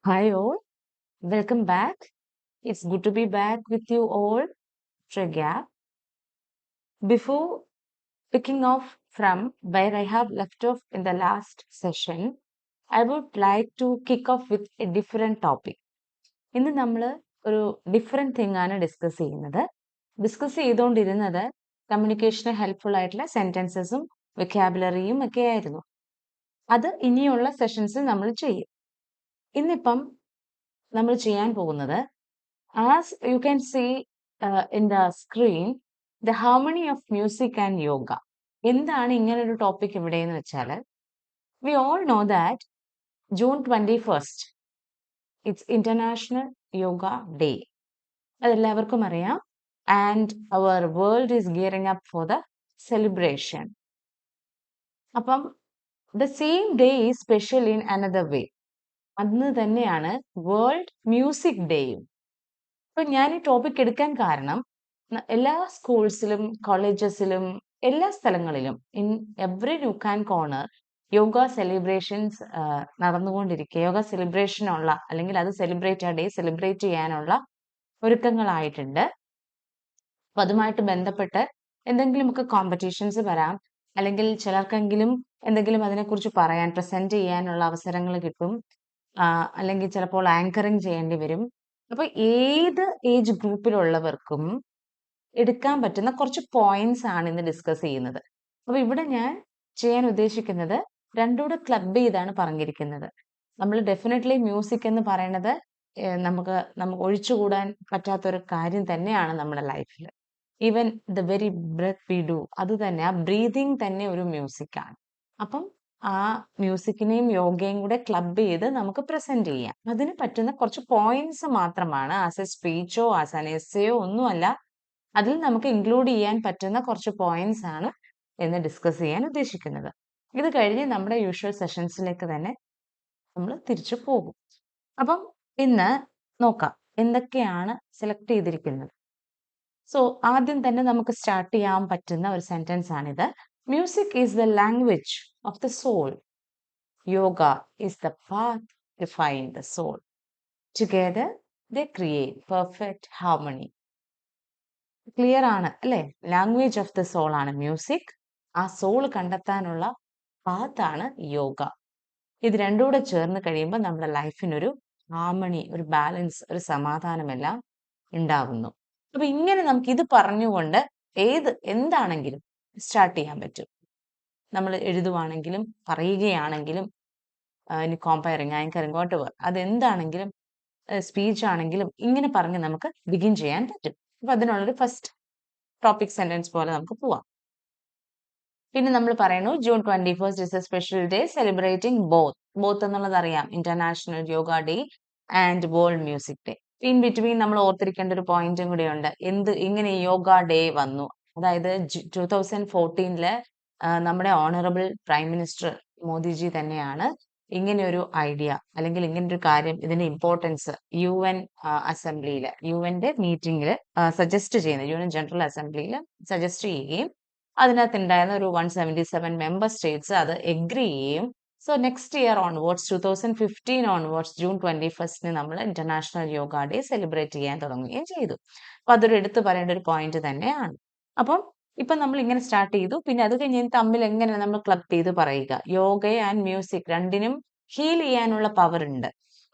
Hi all, welcome back. It's good to be back with you all after a gap. Before picking off from where I have left off in the last session, I would like to kick off with a different topic. ഇന്ന് നമ്മൾ ഒരു different thing ആണ് discuss ചെയ്തുകൊണ്ടിരുന്നത് കമ്മ്യൂണിക്കേഷന് helpful ആയിട്ടുള്ള സെൻറ്റൻസസും വെക്കാബുലറിയും ഒക്കെ ആയിരുന്നു. അത് ഇനിയുള്ള സെഷൻസിൽ നമ്മൾ ചെയ്യും. ഇന്നിപ്പം നമ്മൾ ചെയ്യാൻ പോകുന്നത്, as you can see in the screen, the harmony of music and yoga. എന്താണ് ഇങ്ങനെ ഒരു ടോപ്പിക് ഇവിടെ എന്ന് വെച്ചാൽ, we all know that June 21st, it's International Yoga Day. അതെല്ലാവർക്കും അറിയാം. And our world is gearing up for the celebration. അപ്പം the same day is special in another way. അന്ന് തന്നെയാണ് വേൾഡ് മ്യൂസിക് ഡേയും. ഇപ്പൊ ഞാൻ ഈ ടോപ്പിക് എടുക്കാൻ കാരണം, എല്ലാ സ്കൂൾസിലും കോളേജസിലും എല്ലാ സ്ഥലങ്ങളിലും in every nook and corner yoga celebrations നടന്നുകൊണ്ടിരിക്കുക. യോഗ സെലിബ്രേഷനുള്ള അല്ലെങ്കിൽ അത് സെലിബ്രേറ്റ് ആ ഡേ സെലിബ്രേറ്റ് ചെയ്യാനുള്ള ഒരുക്കങ്ങളായിട്ടുണ്ട്. അപ്പൊ അതുമായിട്ട് ബന്ധപ്പെട്ട് എന്തെങ്കിലുമൊക്കെ കോമ്പറ്റീഷൻസ് വരാം, അല്ലെങ്കിൽ ചിലർക്കെങ്കിലും എന്തെങ്കിലും അതിനെക്കുറിച്ച് പറയാൻ പ്രസന്റ് ചെയ്യാനുള്ള അവസരങ്ങൾ കിട്ടും, അല്ലെങ്കിൽ ചിലപ്പോൾ ആങ്കറിങ് ചെയ്യേണ്ടി വരും. അപ്പൊ ഏത് ഏജ് ഗ്രൂപ്പിലുള്ളവർക്കും എടുക്കാൻ പറ്റുന്ന കുറച്ച് പോയിന്റ്സ് ആണ് ഇന്ന് ഡിസ്കസ് ചെയ്യുന്നത്. അപ്പൊ ഇവിടെ ഞാൻ ചെയ്യാൻ ഉദ്ദേശിക്കുന്നത് രണ്ടുകൂടെ ക്ലബ് ചെയ്താണ് പറഞ്ഞിരിക്കുന്നത്. നമ്മൾ ഡെഫിനറ്റ്ലി മ്യൂസിക് എന്ന് പറയുന്നത് നമുക്ക് ഒഴിച്ചുകൂടാൻ പറ്റാത്തൊരു കാര്യം തന്നെയാണ് നമ്മുടെ ലൈഫിൽ. Even the very breath we do, അത് തന്നെ, ആ ബ്രീതിങ് തന്നെ ഒരു മ്യൂസിക് ആണ്. അപ്പം ആ മ്യൂസിക്കിനെയും യോഗയും കൂടെ ക്ലബ് ചെയ്ത് നമുക്ക് പ്രസന്റ് ചെയ്യാം. അതിന് പറ്റുന്ന കുറച്ച് പോയിന്റ്സ് മാത്രമാണ്. ആസ് എ സ്പീച്ചോ ആസ് ആൻ എസ്സേയോ ഒന്നുമല്ല, അതിൽ നമുക്ക് ഇൻക്ലൂഡ് ചെയ്യാൻ പറ്റുന്ന കുറച്ച് പോയിന്റ്സ് ആണ് എന്ന് ഡിസ്കസ് ചെയ്യാൻ ഉദ്ദേശിക്കുന്നത്. ഇത് കഴിഞ്ഞ് നമ്മുടെ യൂഷ്വൽ സെഷൻസിലേക്ക് തന്നെ നമ്മൾ തിരിച്ചു പോകും. അപ്പം ഇന്ന് നോക്കാം എന്തൊക്കെയാണ് സെലക്ട് ചെയ്തിരിക്കുന്നത്. സോ ആദ്യം തന്നെ നമുക്ക് സ്റ്റാർട്ട് ചെയ്യാൻ പറ്റുന്ന ഒരു സെന്റൻസ് ആണിത്. Music is the language of the soul. Yoga is the path to find the soul. Together they create perfect harmony. Clear ആണ് അല്ലെ? ലാംഗ്വേജ് ഓഫ് ദ സോൾ ആണ് മ്യൂസിക്. ആ സോൾ കണ്ടെത്താനുള്ള പാത്താണ് യോഗ. ഇത് രണ്ടും കൂടെ ചേർന്ന് കഴിയുമ്പോൾ നമ്മുടെ ലൈഫിനൊരു ഹാർമണി, ഒരു ബാലൻസ്, ഒരു സമാധാനമെല്ലാം ഉണ്ടാവുന്നു. അപ്പൊ ഇങ്ങനെ നമുക്ക് ഇത് പറഞ്ഞുകൊണ്ട് എന്താണെങ്കിലും സ്റ്റാർട്ട് ചെയ്യാൻ പറ്റും. നമ്മൾ എഴുതുവാണെങ്കിലും പറയുകയാണെങ്കിലും, ഇനി കോമ്പയറിങ്, ആങ്കറിങ്, വാട്ട് എവർ, അതെന്താണെങ്കിലും, സ്പീച്ച് ആണെങ്കിലും ഇങ്ങനെ പറഞ്ഞ് നമുക്ക് ബിഗിൻ ചെയ്യാൻ പറ്റും. അപ്പൊ അതിനുള്ളൊരു ഫസ്റ്റ് ടോപ്പിക് സെന്റൻസ് പോലെ നമുക്ക് പോവാം. പിന്നെ നമ്മൾ പറയുന്നു, June 21st is A special day celebrating both എന്നുള്ളത് അറിയാം, international yoga day and world music day. In between നമ്മൾ ഓർത്തിരിക്കേണ്ട ഒരു പോയിന്റും കൂടിയുണ്ട്. ഇങ്ങനെ യോഗ ഡേ വന്നു, അതായത് 2014 നമ്മുടെ ഓണറബിൾ പ്രൈം മിനിസ്റ്റർ മോദിജി തന്നെയാണ് ഇങ്ങനെ ഒരു ഐഡിയ അല്ലെങ്കിൽ ഇങ്ങനെ ഒരു കാര്യം, ഇതിന്റെ ഇമ്പോർട്ടൻസ് UN അസംബ്ലിയിൽ, യുഎന്റെ മീറ്റിംഗിൽ സജസ്റ്റ് ചെയ്യുന്നത്, UN ജനറൽ അസംബ്ലിയിൽ സജസ്റ്റ് ചെയ്യുകയും അതിനകത്ത് ഉണ്ടായിരുന്ന ഒരു 177 മെമ്പർ സ്റ്റേറ്റ്സ് അത് എഗ്രി ചെയ്യുകയും, so next year onwards 2015 onwards June 21st നമ്മൾ ഇന്റർനാഷണൽ യോഗ ഡേ സെലിബ്രേറ്റ് ചെയ്യാൻ തുടങ്ങുകയും ചെയ്തു. അപ്പൊ അതൊരു എടുത്തു പറയേണ്ട ഒരു പോയിന്റ് തന്നെയാണ്. അപ്പം ഇപ്പൊ നമ്മൾ ഇങ്ങനെ സ്റ്റാർട്ട് ചെയ്തു. പിന്നെ അത് കഴിഞ്ഞ് തമ്മിൽ എങ്ങനെ നമ്മൾ ക്ലബ് ചെയ്ത് പറയുക. യോഗ ആൻഡ് മ്യൂസിക് രണ്ടിനും ഹീൽ ചെയ്യാനുള്ള പവർ ഉണ്ട്.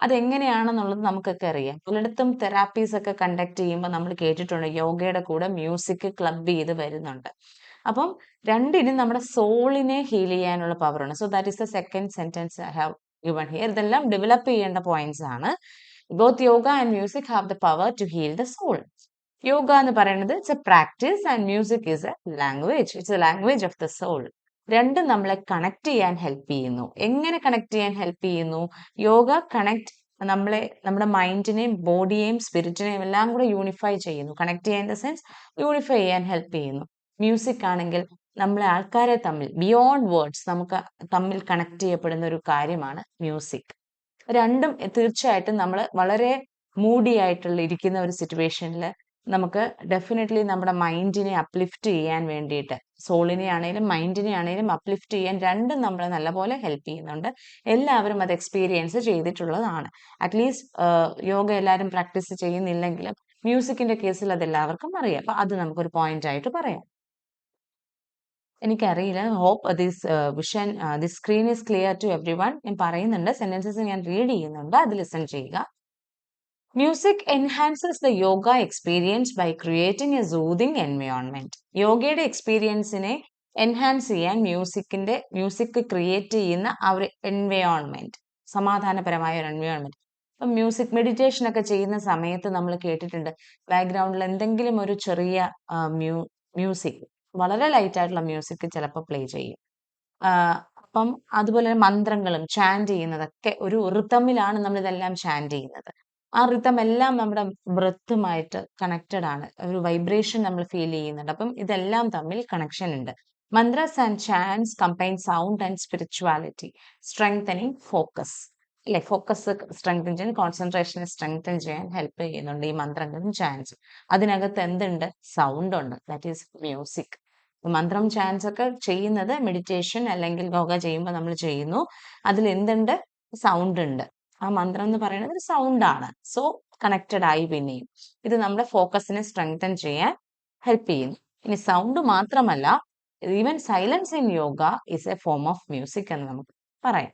അതെങ്ങനെയാണെന്നുള്ളത് നമുക്കൊക്കെ അറിയാം. പലയിടത്തും തെറാപ്പീസ് ഒക്കെ കണ്ടക്ട് ചെയ്യുമ്പോൾ നമ്മൾ കേട്ടിട്ടുണ്ട് യോഗയുടെ കൂടെ മ്യൂസിക് ക്ലബ് ചെയ്ത് വരുന്നുണ്ട്. അപ്പം രണ്ടിനും നമ്മുടെ സോളിനെ ഹീൽ ചെയ്യാനുള്ള പവർ ഉണ്ട്. So that is the second sentence I have given here. ഇതെല്ലാം ഡെവലപ്പ് ചെയ്യേണ്ട പോയിന്റ്സ് ആണ്. Both yoga and music have the power to heal the soul. Yoga എന്ന് പറയുന്നത് it's a practice and music is a language. It's a language of the soul. രണ്ടും നമ്മളെ connect ചെയ്യാൻ help ചെയ്യുന്നു. എങ്ങനെ കണക്ട് ചെയ്യാൻ ഹെൽപ്പ് ചെയ്യുന്നു? യോഗ നമ്മുടെ മൈൻഡിനെയും ബോഡിയെയും സ്പിരിറ്റിനെയും എല്ലാം കൂടെ യൂണിഫൈ ചെയ്യുന്നു. കണക്ട് ചെയ്യാൻ ദ സെൻസ് യൂണിഫൈ ചെയ്യാൻ ഹെൽപ്പ് ചെയ്യുന്നു. മ്യൂസിക് ആണെങ്കിൽ നമ്മളെ ആൾക്കാരെ തമ്മിൽ ബിയോണ്ട് വേർഡ്സ് നമുക്ക് തമ്മിൽ കണക്ട് ചെയ്യപ്പെടുന്ന ഒരു കാര്യമാണ് മ്യൂസിക്. രണ്ടും തീർച്ചയായിട്ടും നമ്മൾ വളരെ മൂഡി ആയിട്ടുള്ള ഇരിക്കുന്ന ഒരു സിറ്റുവേഷനിൽ നമുക്ക് ഡെഫിനറ്റ്ലി നമ്മുടെ മൈൻഡിനെ അപ്ലിഫ്റ്റ് ചെയ്യാൻ വേണ്ടിയിട്ട്, സോളിനെ ആണെങ്കിലും മൈൻഡിനെ ആണെങ്കിലും അപ്ലിഫ്റ്റ് ചെയ്യാൻ രണ്ടും നമ്മളെ നല്ലപോലെ ഹെൽപ്പ് ചെയ്യുന്നുണ്ട്. എല്ലാവരും അത് എക്സ്പീരിയൻസ് ചെയ്തിട്ടുള്ളതാണ്. അറ്റ്ലീസ്റ്റ് യോഗ എല്ലാവരും പ്രാക്ടീസ് ചെയ്യുന്നില്ലെങ്കിലും മ്യൂസിക്കിന്റെ കേസിൽ അത് എല്ലാവർക്കും അറിയാം. അപ്പൊ അത് നമുക്കൊരു പോയിന്റ് ആയിട്ട് പറയാം. എനിക്കറിയില്ല, hope this screen is clear to everyone. ഞാൻ പറയുന്നുണ്ട്, സെന്റൻസസ് ഞാൻ റീഡ് ചെയ്യുന്നുണ്ട്, അത് ലിസൺ ചെയ്യുക. Music enhances the yoga experience by creating a soothing environment. യോഗയുടെ എക്സ്പീരിയൻസിനെ എൻഹാൻസ് ചെയ്യാൻ മ്യൂസിക് ക്രിയേറ്റ് ചെയ്യുന്ന ആ ഒരു എൻവയോൺമെന്റ്, സമാധാനപരമായ ഒരു എൻവയോൺമെന്റ്. ഇപ്പം മ്യൂസിക് മെഡിറ്റേഷൻ ഒക്കെ ചെയ്യുന്ന സമയത്ത് നമ്മൾ കേട്ടിട്ടുണ്ട്, ബാക്ക്ഗ്രൗണ്ടിൽ എന്തെങ്കിലും ഒരു ചെറിയ മ്യൂസിക്, വളരെ ലൈറ്റ് ആയിട്ടുള്ള മ്യൂസിക് ചിലപ്പോൾ പ്ലേ ചെയ്യും. അപ്പം അതുപോലെ മന്ത്രങ്ങളും ചാൻറ്റ് ചെയ്യുന്നതൊക്കെ ഒരു റിതമിലാണ് നമ്മൾ ഇതെല്ലാം ചാൻറ്റ് ചെയ്യുന്നത്. ആ റിതം എല്ലാം നമ്മുടെ ബ്രത്തുമായിട്ട് കണക്റ്റഡ് ആണ്. ഒരു വൈബ്രേഷൻ നമ്മൾ ഫീൽ ചെയ്യുന്നുണ്ട്. അപ്പം ഇതെല്ലാം തമ്മിൽ കണക്ഷൻ ഉണ്ട്. Mantras and chants combine sound and spirituality, strengthening focus. അല്ലെ, ഫോക്കസ് സ്ട്രെങ്തൻ ചെയ്യാൻ, കോൺസെൻട്രേഷനെ സ്ട്രെങ്തൻ ചെയ്യാൻ ഹെൽപ്പ് ചെയ്യുന്നുണ്ട് ഈ മന്ത്രങ്ങളും ചാൻസും. അതിനകത്ത് എന്തുണ്ട്? സൗണ്ട് ഉണ്ട്, ദാറ്റ് ഈസ് മ്യൂസിക്. മന്ത്രം ചാൻസ് ഒക്കെ ചെയ്യുന്നത് മെഡിറ്റേഷൻ അല്ലെങ്കിൽ യോഗ ചെയ്യുമ്പോൾ നമ്മൾ ചെയ്യുന്നു. അതിൽ എന്തുണ്ട്? സൗണ്ട് ഉണ്ട്. ആ മന്ത്രം എന്ന് പറയുന്നത് ഒരു സൗണ്ട് ആണ്. സോ കണക്റ്റഡ് ആയി പിന്നെയും ഇത് നമ്മുടെ ഫോക്കസിനെ സ്ട്രെങ്തൻ ചെയ്യാൻ ഹെൽപ്പ് ചെയ്യുന്നു. ഇനി സൗണ്ട് മാത്രമല്ല, even silence in yoga is A form of music എന്ന് നമുക്ക് പറയാം.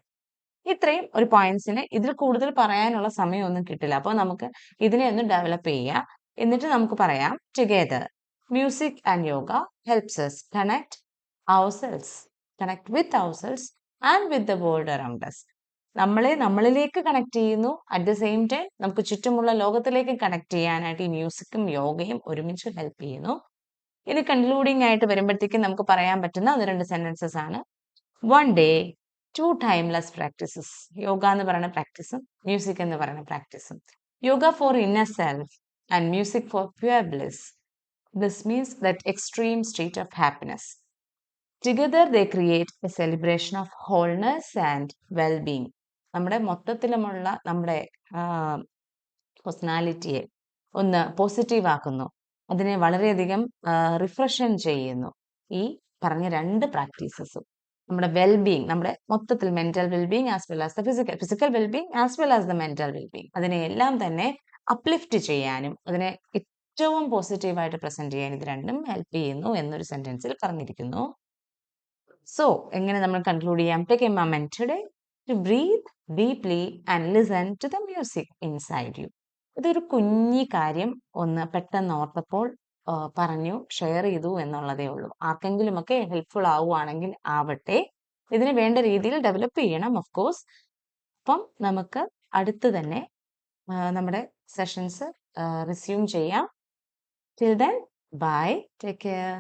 ഇത്രയും ഒരു പോയിന്റ്സിന്, ഇതിൽ കൂടുതൽ പറയാനുള്ള സമയമൊന്നും കിട്ടില്ല. അപ്പോൾ നമുക്ക് ഇതിനെ ഒന്ന് ഡെവലപ്പ് ചെയ്യാം. എന്നിട്ട് നമുക്ക് പറയാം together. Music and yoga helps us connect with ourselves and with the world around us. നമ്മളെ നമ്മളിലേക്ക് കണക്ട് ചെയ്യുന്നു. അറ്റ് ദ സെയിം ടൈം നമുക്ക് ചുറ്റുമുള്ള ലോകത്തിലേക്ക് കണക്ട് ചെയ്യാനായിട്ട് ഈ മ്യൂസിക്കും യോഗയും ഒരുമിച്ച് ഹെൽപ്പ് ചെയ്യുന്നു. ഇനി കൺക്ലൂഡിംഗ് ആയിട്ട് വരുമ്പോഴത്തേക്കും നമുക്ക് പറയാൻ പറ്റുന്ന അത് 2 സെന്റൻസസ് ആണ്. One day 2 timeless practices. Yoga എന്ന് പറയുന്ന പ്രാക്ടീസും മ്യൂസിക് എന്ന് പറയുന്ന പ്രാക്ടീസും. Yoga for inner self and music for pure bliss. This means that extreme state of happiness. Together they create a celebration of wholeness and well-being. നമ്മുടെ മൊത്തത്തിലുമുള്ള നമ്മുടെ പേഴ്സണാലിറ്റിയെ ഒന്ന് positive ആക്കുന്നു, അതിനെ വളരെയധികം റിഫ്രഷൻ ചെയ്യുന്നു ഈ പറഞ്ഞ 2 പ്രാക്ടീസസും. നമ്മുടെ വെൽബീങ്, നമ്മുടെ മൊത്തത്തിൽ mental wellbeing as well as the physical wellbeing as well as the mental wellbeing, അതിനെയെല്ലാം തന്നെ അപ്ലിഫ്റ്റ് ചെയ്യാനും അതിനെ ഏറ്റവും പോസിറ്റീവായിട്ട് പ്രസന്റ് ചെയ്യാൻ ഇത് രണ്ടും ഹെൽപ്പ് ചെയ്യുന്നു എന്നൊരു സെന്റൻസിൽ പറഞ്ഞിരിക്കുന്നു. സോ എങ്ങനെ നമ്മൾ കൺക്ലൂഡ് ചെയ്യാം? Take a moment today to breathe deeply and listen to the music inside you. ഇതൊരു കുഞ്ഞി കാര്യം ഒന്ന് പെട്ടെന്ന് ഓർത്തപ്പോൾ പറഞ്ഞു ഷെയർ ചെയ്തു എന്നുള്ളതേ ഉള്ളൂ. ആർക്കെങ്കിലുമൊക്കെ ഹെൽപ്ഫുൾ ആവുകയാണെങ്കിൽ ആവട്ടെ. ഇതിന് വേണ്ട രീതിയിൽ ഡെവലപ്പ് ചെയ്യണം ഓഫ് കോഴ്സ്. അപ്പം നമുക്ക് അടുത്ത് തന്നെ നമ്മുടെ സെഷൻസ് റിസ്യൂം ചെയ്യാം. Till then, bye. Take care.